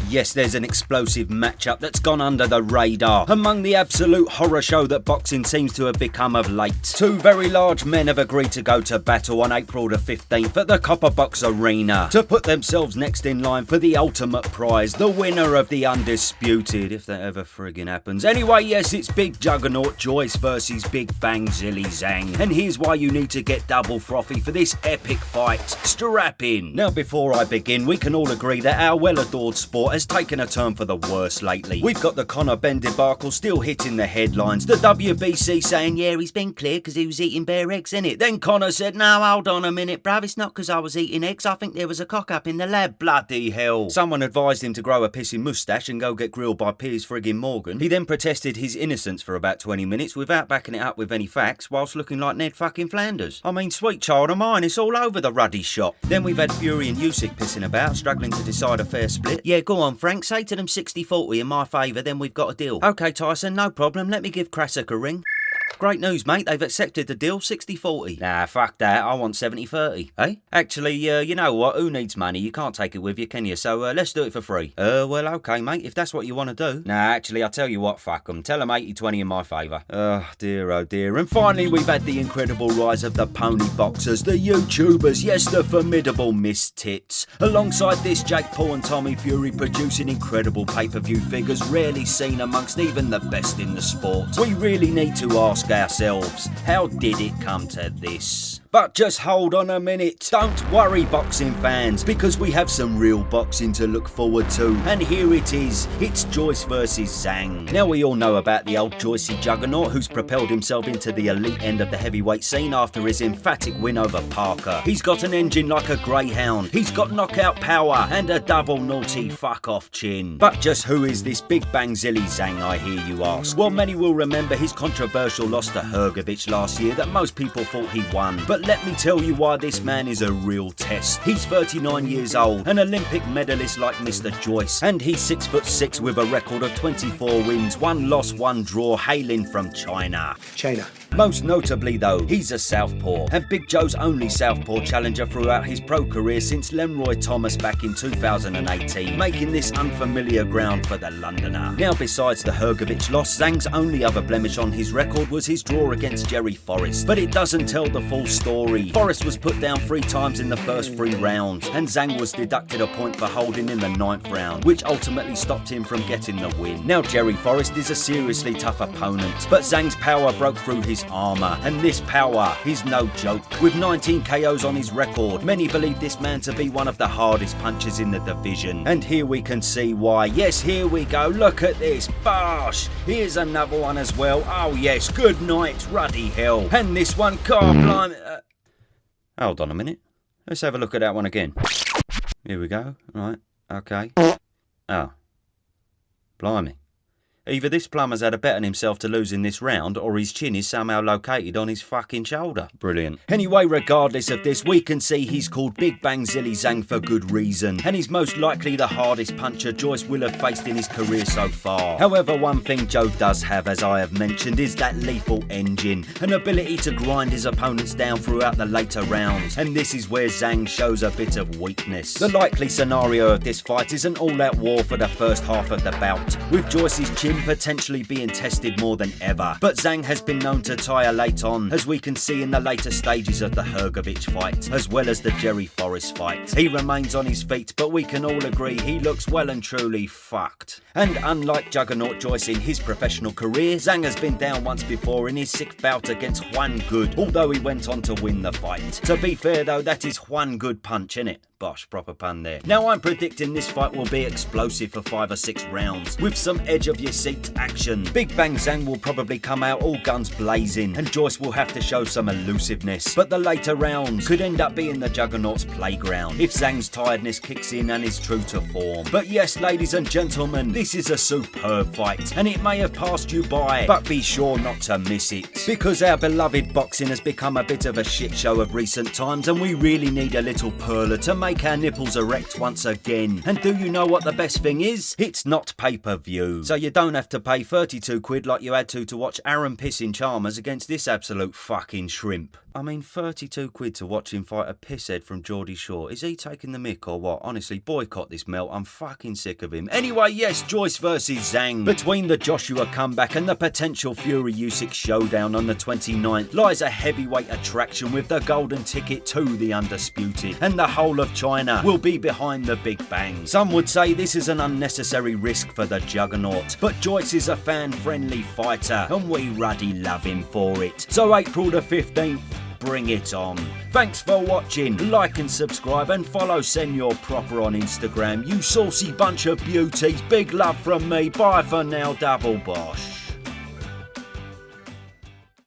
yes, there's an explosive matchup that's gone under the radar among the absolute horror show that boxing seems to have become of late. Two very large men have agreed to go to battle on April the 15th at the Copper Box Arena to put themselves next in line for the ultimate prize, the winner of the undisputed, if that ever friggin' happens. Anyway, yes, it's Big Juggarnaught Joyce versus Big Bang Zhilei Zhang, and here's why you need to get double frothy for this epic fight. Strap in. Now, before I begin, we can all agree that our well-adored sport has taken a turn for the worse lately. We've got the Conor Ben debacle still hitting the headlines, the WBC saying, yeah, he's been cleared because he was eating bare eggs, innit? Then Conor said, no, hold on a minute, bruv, it's not because I was eating eggs, I think there was a cock-up in the lab. Bloody hell. Someone advised him to grow a pissing moustache and go get grilled by Piers friggin' Morgan. He then protested his innocence for about 20 minutes without backing it up with any facts, whilst looking like Ned fucking Flanders. I mean, sweet child of mine, it's all over the ruddy shop. Then we've had Fury and Usyk pissing about, struggling to decide a fair split. Yeah, go on, Frank, say to them 60-40 in my favour, then we've got a deal. OK, Tyson, no problem, let me give Krasik a ring. Great news, mate. They've accepted the deal, 60-40. Nah, fuck that. I want 70-30. Eh? Actually, you know what? Who needs money? You can't take it with you, can you? So let's do it for free. Well, okay, mate, if that's what you want to do. Nah, actually, I'll tell you what, fuck them. Tell them 80-20 in my favour. Oh, dear. And finally, we've had the incredible rise of the pony boxers, the YouTubers, yes, the formidable Miss Tits. Alongside this, Jake Paul and Tommy Fury producing incredible pay-per-view figures rarely seen amongst even the best in the sport. We really need to ask ourselves, how did it come to this? But just hold on a minute. Don't worry, boxing fans, because we have some real boxing to look forward to. And here it is. It's Joyce versus Zhang. Now, we all know about the old Joycey Juggernaut, who's propelled himself into the elite end of the heavyweight scene after his emphatic win over Parker. He's got an engine like a greyhound. He's got knockout power and a double naughty fuck-off chin. But just who is this Big Bang Zhilei Zhang, I hear you ask? Well, many will remember his controversial loss to Hrgovic last year that most people thought he won. But let me tell you why this man is a real test. He's 39 years old, an Olympic medalist like Mr. Joyce, and he's 6'6" with a record of 24 wins, 1 loss, 1 draw, hailing from China. Most notably though, he's a southpaw, and Big Joe's only southpaw challenger throughout his pro career since Lemroy Thomas back in 2018, making this unfamiliar ground for the Londoner. Now, besides the Hrgovic loss, Zhang's only other blemish on his record was his draw against Jerry Forrest, but it doesn't tell the full story. Forrest was put down 3 times in the first 3 rounds, and Zhang was deducted a point for holding in the 9th round, which ultimately stopped him from getting the win. Now, Jerry Forrest is a seriously tough opponent, but Zhang's power broke through his armour, and this power is no joke. With 19 KOs on his record, many believe this man to be one of the hardest punchers in the division. And here we can see why. Yes, here we go. Look at this. Bosh! Here's another one as well. Oh yes, good night, ruddy hell. And this one, God blimey. Hold on a minute. Let's have a look at that one again. Here we go. Right. Okay. Oh. Blimey. Either this plumber's had a bet on himself to lose in this round, or his chin is somehow located on his fucking shoulder. Brilliant. Anyway, regardless of this, we can see he's called Big Bang Zhilei Zhang for good reason, and he's most likely the hardest puncher Joyce will have faced in his career so far. However, one thing Joe does have, as I have mentioned, is that lethal engine, an ability to grind his opponents down throughout the later rounds, and this is where Zhang shows a bit of weakness. The likely scenario of this fight is an all-out war for the first half of the bout, with Joyce's chin potentially being tested more than ever. But Zhang has been known to tire late on, as we can see in the later stages of the Hrgovic fight, as well as the Jerry Forrest fight. He remains on his feet, but we can all agree he looks well and truly fucked. And unlike Juggernaut Joyce in his professional career, Zhang has been down once before in his 6th bout against Juan Good, although he went on to win the fight. To be fair though, that is Juan Good punch, innit? Bosh, proper pun there. Now, I'm predicting this fight will be explosive for 5 or 6 rounds, with some edge of your seat action. Big Bang Zhang will probably come out all guns blazing, and Joyce will have to show some elusiveness. But the later rounds could end up being the Juggernaut's playground, if Zhang's tiredness kicks in and is true to form. But yes, ladies and gentlemen, this is a superb fight, and it may have passed you by, but be sure not to miss it. Because our beloved boxing has become a bit of a shit show of recent times, and we really need a little perler to make our nipples erect once again. And do you know what the best thing is? It's not pay-per-view. So you don't have to pay 32 quid like you had to watch Aaron pissing Chalmers against this absolute fucking shrimp. I mean, 32 quid to watch him fight a pisshead from Geordie Shore. Is he taking the mick or what? Honestly, boycott this melt. I'm fucking sick of him. Anyway, yes, Joyce versus Zhang. Between the Joshua comeback and the potential Fury Usyk showdown on the 29th lies a heavyweight attraction with the golden ticket to the undisputed. And the whole of China will be behind the big bang. Some would say this is an unnecessary risk for the Juggernaut, but Joyce is a fan-friendly fighter and we ruddy love him for it. So April the 15th, bring it on. Thanks for watching. Like and subscribe and follow Senor Proper on Instagram. You saucy bunch of beauties. Big love from me. Bye for now, double bosh.